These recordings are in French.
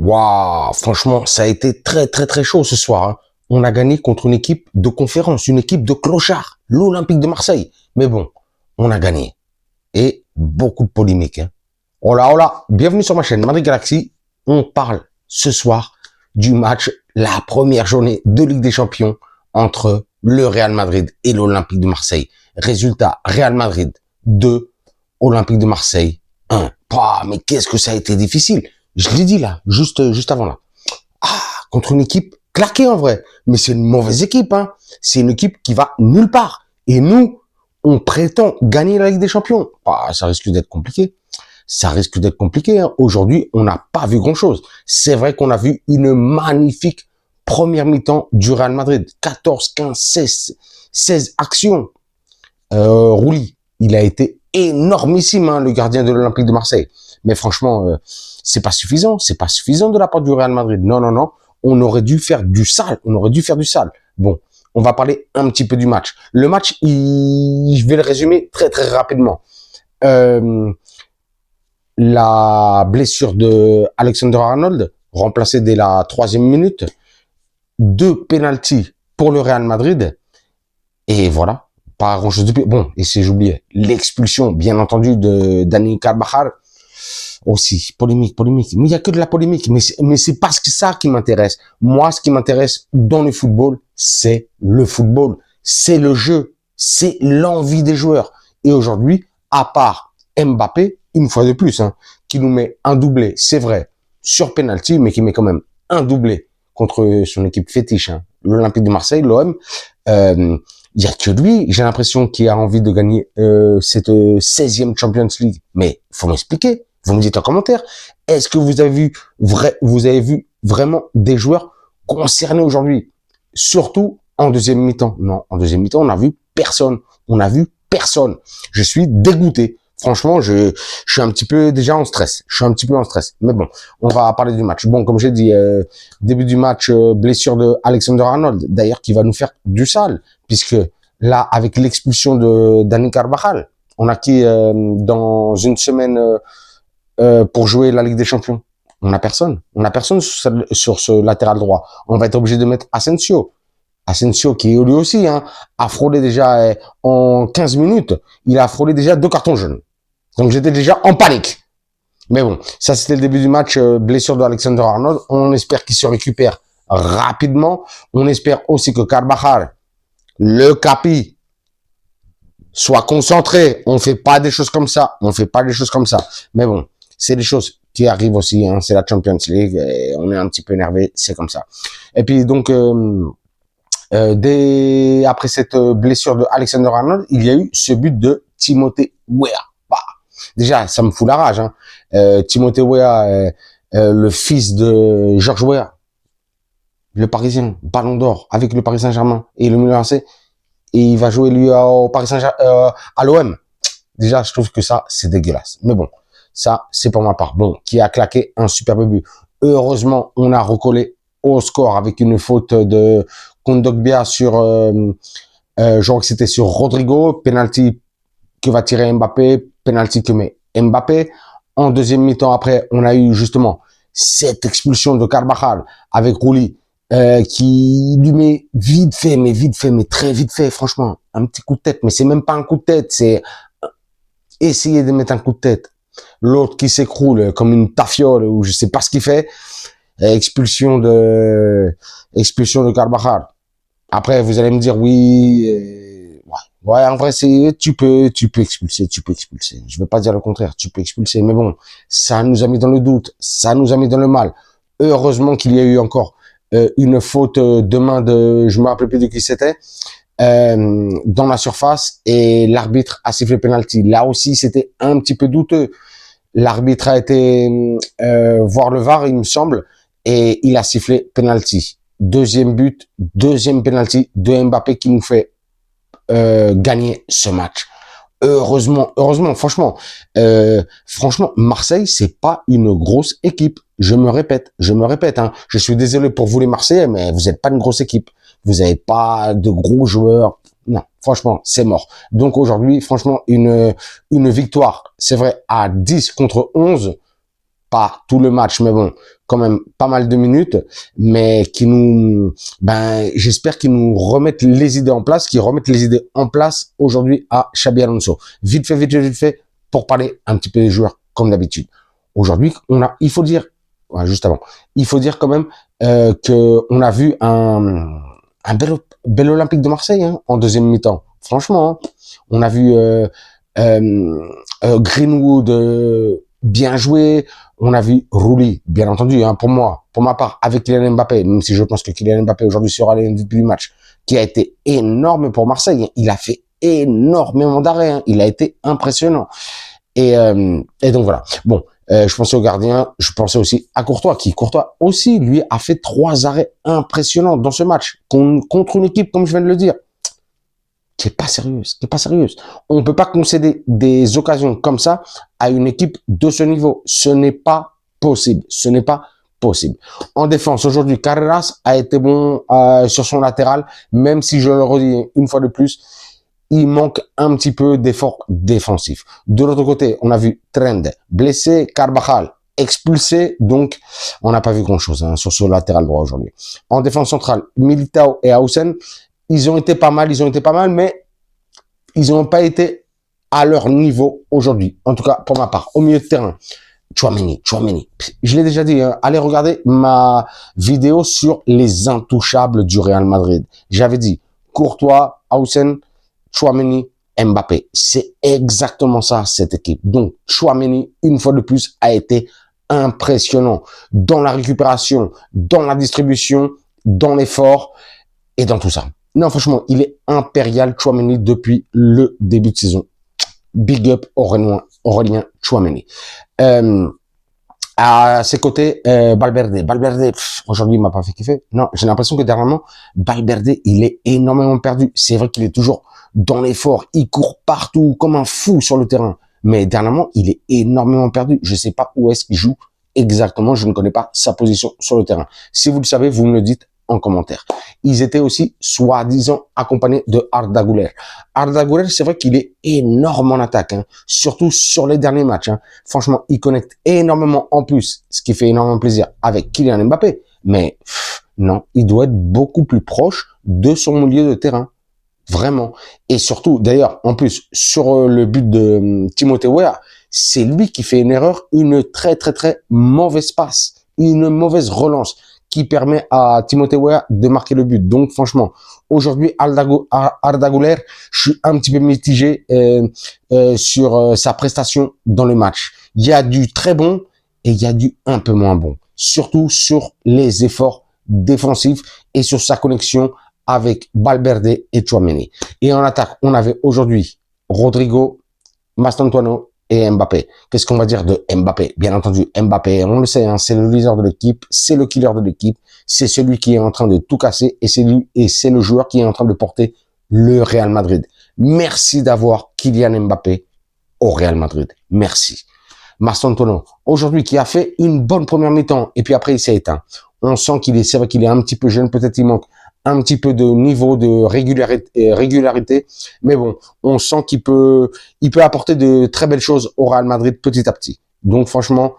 Waouh, franchement, ça a été très, très, très chaud ce soir, hein. On a gagné contre une équipe de conférence, une équipe de clochards, l'Olympique de Marseille. Mais bon, on a gagné. Et beaucoup de polémiques, hein. Hola, hola, bienvenue sur ma chaîne Madrid Galaxy. On parle ce soir du match, la première journée de Ligue des Champions entre le Real Madrid et l'Olympique de Marseille. Résultat, Real Madrid 2, Olympique de Marseille 1. Pouah, mais qu'est-ce que ça a été difficile. Je l'ai dit là, juste avant là. Ah, contre une équipe claquée en vrai. Mais c'est une mauvaise équipe, hein. C'est une équipe qui va nulle part. Et nous, on prétend gagner la Ligue des Champions. Ah, ça risque d'être compliqué. Ça risque d'être compliqué, hein. Aujourd'hui, on n'a pas vu grand-chose. C'est vrai qu'on a vu une magnifique première mi-temps du Real Madrid. 14, 15, 16 actions. Rouli, il a été énormissime, hein, le gardien de l'Olympique de Marseille. Mais franchement, c'est pas suffisant. C'est pas suffisant de la part du Real Madrid. Non, non, non. On aurait dû faire du sale. On aurait dû faire du sale. Bon, on va parler un petit peu du match. Le match, je vais le résumer très, très rapidement. La blessure de Alexander-Arnold, remplacé dès la 3e minute. 2 pénaltys pour le Real Madrid. Et voilà. Pas grand chose de plus. Bon, et si j'oubliais, l'expulsion, bien entendu, de Dani Carvajal. Aussi, polémique. Mais il y a que de la polémique. Mais c'est pas ça qui m'intéresse. Moi, ce qui m'intéresse dans le football, c'est le football. C'est le jeu. C'est l'envie des joueurs. Et aujourd'hui, à part Mbappé, une fois de plus, hein, qui nous met un doublé, c'est vrai, sur penalty, mais qui met quand même un doublé contre son équipe fétiche, hein, l'Olympique de Marseille, l'OM. Il y a que lui, j'ai l'impression qu'il a envie de gagner cette 16e Champions League. Mais faut m'expliquer. Vous me dites en commentaire, est-ce que vous avez vu vraiment des joueurs concernés aujourd'hui? Surtout en deuxième mi-temps. Non, en deuxième mi-temps, on n'a vu personne. Je suis dégoûté. Franchement, je suis un petit peu déjà en stress. Mais bon, on va parler du match. Bon, comme j'ai dit, début du match, blessure de Alexander-Arnold. D'ailleurs, qui va nous faire du sale. Puisque là, avec l'expulsion de Dani Carvajal, on a qui dans une semaine pour jouer la Ligue des Champions? On n'a personne. Sur ce latéral droit. On va être obligé de mettre Asensio. Asensio qui lui aussi a frôlé déjà en 15 minutes. Il a frôlé déjà 2 cartons jaunes. Donc j'étais déjà en panique. Mais bon, ça c'était le début du match. Blessure de Alexander-Arnold. On espère qu'il se récupère rapidement. On espère aussi que Carvajal, le capi, soit concentré. On fait pas des choses comme ça. Mais bon, c'est des choses qui arrivent aussi, hein. C'est la Champions League. Et on est un petit peu énervé. C'est comme ça. Et puis donc, après cette blessure de Alexander-Arnold, il y a eu ce but de Timothée Weah. Bah, déjà, ça me fout la rage, hein. Timothée Weah, le fils de Georges Weah, le Parisien, Ballon d'Or avec le Paris Saint-Germain et le Milan AC, et il va jouer lui au Paris Saint-Germain, à l'OM. Déjà, je trouve que ça, c'est dégueulasse. Mais bon, ça, c'est pour ma part. Bon, qui a claqué un superbe but. Heureusement, on a recollé au score avec une faute de Kondogbia sur, je crois que c'était sur Rodrigo, penalty que va tirer Mbappé, penalty que met Mbappé. En deuxième mi-temps, après, on a eu justement cette expulsion de Carvajal avec Rouli, qui lui met vite fait, mais très vite fait, franchement, un petit coup de tête. Mais c'est même pas un coup de tête, c'est essayer de mettre un coup de tête. L'autre qui s'écroule comme une tafiole ou je sais pas ce qu'il fait. Expulsion de Carvajal. Après, vous allez me dire, oui, ouais, en vrai, tu peux expulser. Je vais pas dire le contraire, tu peux expulser. Mais bon, ça nous a mis dans le doute, ça nous a mis dans le mal. Heureusement qu'il y a eu encore une faute de main de, je me rappelle plus de qui c'était, dans la surface, et l'arbitre a sifflé penalty. Là aussi, c'était un petit peu douteux. L'arbitre a été voir le VAR, il me semble, et il a sifflé penalty. Deuxième but, deuxième penalty de Mbappé qui nous fait gagner ce match. Heureusement, franchement, Marseille, c'est pas une grosse équipe. Je me répète, hein. Je suis désolé pour vous les Marseillais, mais vous n'êtes pas une grosse équipe. Vous n'avez pas de gros joueurs. Non, franchement, c'est mort. Donc aujourd'hui, franchement, une victoire, c'est vrai, à 10 contre 11, pas tout le match, mais bon, quand même pas mal de minutes, mais qui nous, j'espère qu'ils nous remettent les idées en place, qu'ils remettent les idées en place aujourd'hui à Xabi Alonso. Vite fait, pour parler un petit peu des joueurs, comme d'habitude. Aujourd'hui, il faut dire, juste avant, il faut dire quand même que on a vu un bel Olympique de Marseille hein, en deuxième mi-temps. Franchement, hein, on a vu Greenwood bien joué. On a vu Rouli, bien entendu, hein, pour ma part, avec Kylian Mbappé, même si je pense que Kylian Mbappé aujourd'hui sera le MVP du match, qui a été énorme pour Marseille. Hein. Il a fait énormément d'arrêts. Hein. Il a été impressionnant. Et donc voilà. Bon, je pensais au gardien, je pensais aussi à Courtois, Courtois aussi, lui, a fait 3 arrêts impressionnants dans ce match, contre une équipe, comme je viens de le dire, qui est pas sérieuse. On peut pas concéder des occasions comme ça à une équipe de ce niveau. Ce n'est pas possible. En défense, aujourd'hui, Carreras a été bon sur son latéral, même si je le redis une fois de plus, il manque un petit peu d'effort défensif. De l'autre côté, on a vu Trend blessé, Carvajal expulsé, donc on n'a pas vu grand-chose hein, sur ce latéral droit aujourd'hui. En défense centrale, Militao et Hausen, ils ont été pas mal, mais ils n'ont pas été à leur niveau aujourd'hui. En tout cas, pour ma part, au milieu de terrain, Tchouaméni. Je l'ai déjà dit, hein, allez regarder ma vidéo sur les intouchables du Real Madrid. J'avais dit Courtois, Hausen, Tchouaméni, Mbappé. C'est exactement ça, cette équipe. Donc, Tchouaméni, une fois de plus, a été impressionnant dans la récupération, dans la distribution, dans l'effort et dans tout ça. Non, franchement, il est impérial, Tchouaméni, depuis le début de saison. Big up Aurélien Tchouaméni. À ses côtés, Valverde, aujourd'hui, il m'a pas fait kiffer. Non, j'ai l'impression que dernièrement, Valverde, il est énormément perdu. C'est vrai qu'il est toujours dans l'effort. Il court partout comme un fou sur le terrain. Mais dernièrement, il est énormément perdu. Je sais pas où est-ce qu'il joue exactement. Je ne connais pas sa position sur le terrain. Si vous le savez, vous me le dites en commentaire. Ils étaient aussi, soi-disant, accompagnés de Arda Güler. Arda Güler, c'est vrai qu'il est énorme en attaque, hein, surtout sur les derniers matchs. Hein. Franchement, il connecte énormément en plus, ce qui fait énormément plaisir avec Kylian Mbappé. Mais non, il doit être beaucoup plus proche de son milieu de terrain. Vraiment. Et surtout, d'ailleurs, en plus, sur le but de Timothée Weah, c'est lui qui fait une erreur, une très mauvaise passe, une mauvaise relance qui permet à Timothée Weah de marquer le but. Donc, franchement, aujourd'hui, Arda Güler, je suis un petit peu mitigé sur sa prestation dans le match. Il y a du très bon et il y a du un peu moins bon. Surtout sur les efforts défensifs et sur sa connexion avec Valverde et Tchouaméni. Et en attaque, on avait aujourd'hui Rodrigo, Mastantuono et Mbappé. Qu'est-ce qu'on va dire de Mbappé? Bien entendu, Mbappé, on le sait, hein, c'est le leader de l'équipe, c'est le killer de l'équipe, c'est celui qui est en train de tout casser et c'est le joueur qui est en train de porter le Real Madrid. Merci d'avoir Kylian Mbappé au Real Madrid. Merci. Mastantuono, aujourd'hui, qui a fait une bonne première mi-temps et puis après il s'est éteint. On sent c'est vrai qu'il est un petit peu jeune, peut-être il manque un petit peu de niveau de régularité, mais bon, on sent qu'il peut apporter de très belles choses au Real Madrid petit à petit. Donc franchement,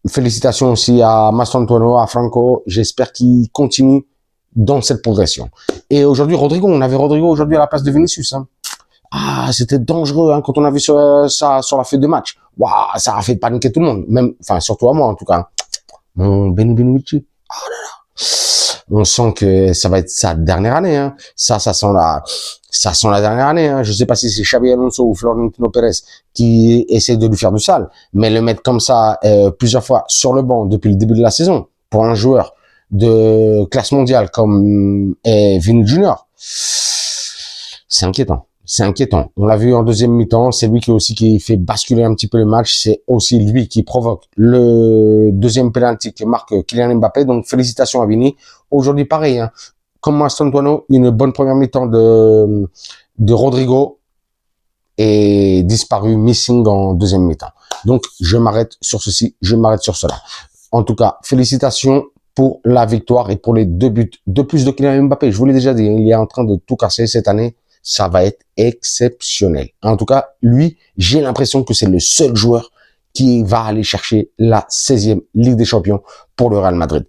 félicitations aussi à Mastantuono, à Franco. J'espère qu'il continue dans cette progression. Et aujourd'hui, on avait Rodrigo aujourd'hui à la place de Vinicius. Hein. Ah, c'était dangereux hein, quand on a vu ça sur la feuille de match. Waouh, ça a fait paniquer tout le monde, même, enfin surtout à moi en tout cas. Mon Benucci. Oh là là. On sent que ça va être sa dernière année. Hein. Ça sent la dernière année. Hein. Je sais pas si c'est Xabi Alonso ou Florentino Pérez qui essaie de lui faire du sale, mais le mettre comme ça plusieurs fois sur le banc depuis le début de la saison pour un joueur de classe mondiale comme Vini Junior, c'est inquiétant. C'est inquiétant. On l'a vu en deuxième mi-temps. C'est lui qui fait basculer un petit peu le match. C'est aussi lui qui provoque le deuxième penalty que marque Kylian Mbappé. Donc, félicitations à Vini. Aujourd'hui, pareil, hein. Comme Mastantuono, une bonne première mi-temps de Rodrigo est disparu, missing en deuxième mi-temps. Donc, je m'arrête sur ceci, je m'arrête sur cela. En tout cas, félicitations pour la victoire et pour les 2 buts de plus de Kylian Mbappé. Je vous l'ai déjà dit, il est en train de tout casser cette année. Ça va être exceptionnel. En tout cas, lui, j'ai l'impression que c'est le seul joueur qui va aller chercher la 16e Ligue des Champions pour le Real Madrid.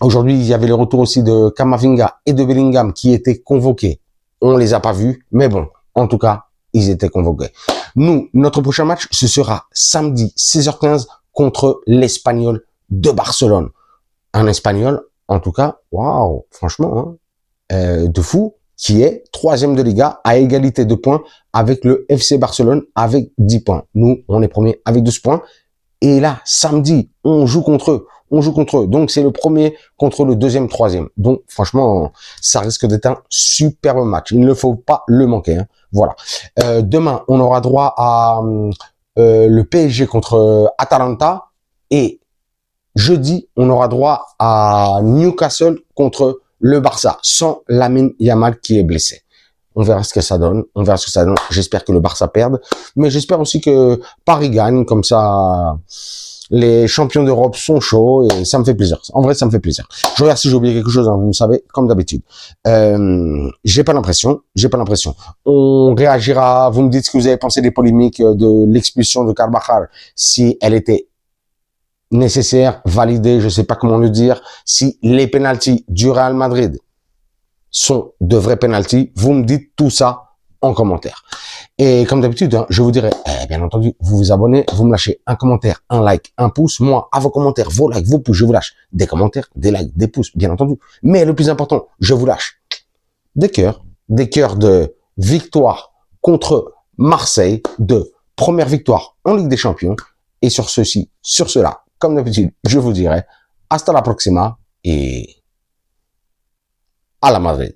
Aujourd'hui, il y avait le retour aussi de Camavinga et de Bellingham qui étaient convoqués. On les a pas vus, mais bon, en tout cas, ils étaient convoqués. Nous, notre prochain match, ce sera samedi 16h15 contre l'Espagnol de Barcelone. Un Espagnol, en tout cas, waouh, franchement, de fou, qui est 3e de Liga à égalité de points avec le FC Barcelone avec 10 points. Nous, on est premier avec 12 points. Et là, samedi, on joue contre eux. Donc, c'est le premier contre le deuxième, troisième. Donc, franchement, ça risque d'être un superbe match. Il ne faut pas le manquer. Voilà. Demain, on aura droit à le PSG contre Atalanta. Et jeudi, on aura droit à Newcastle contre le Barça, sans Lamine Yamal qui est blessé. On verra ce que ça donne. J'espère que le Barça perde. Mais j'espère aussi que Paris gagne. Comme ça, les champions d'Europe sont chauds et ça me fait plaisir. En vrai, ça me fait plaisir. Je regarde si j'ai oublié quelque chose, vous le savez, comme d'habitude. J'ai pas l'impression. On réagira. Vous me dites ce que vous avez pensé des polémiques de l'expulsion de Carvajal. Si elle était nécessaire, validée, je sais pas comment le dire. Si les pénaltys du Real Madrid sont de vrais penalties, vous me dites tout ça en commentaire. Et comme d'habitude, je vous dirai, bien entendu, vous vous abonnez, vous me lâchez un commentaire, un like, un pouce. Moi, à vos commentaires, vos likes, vos pouces, je vous lâche des commentaires, des likes, des pouces, bien entendu. Mais le plus important, je vous lâche des cœurs de victoire contre Marseille, de première victoire en Ligue des Champions. Et sur cela, comme d'habitude, je vous dirai hasta la próxima et à la Madrid.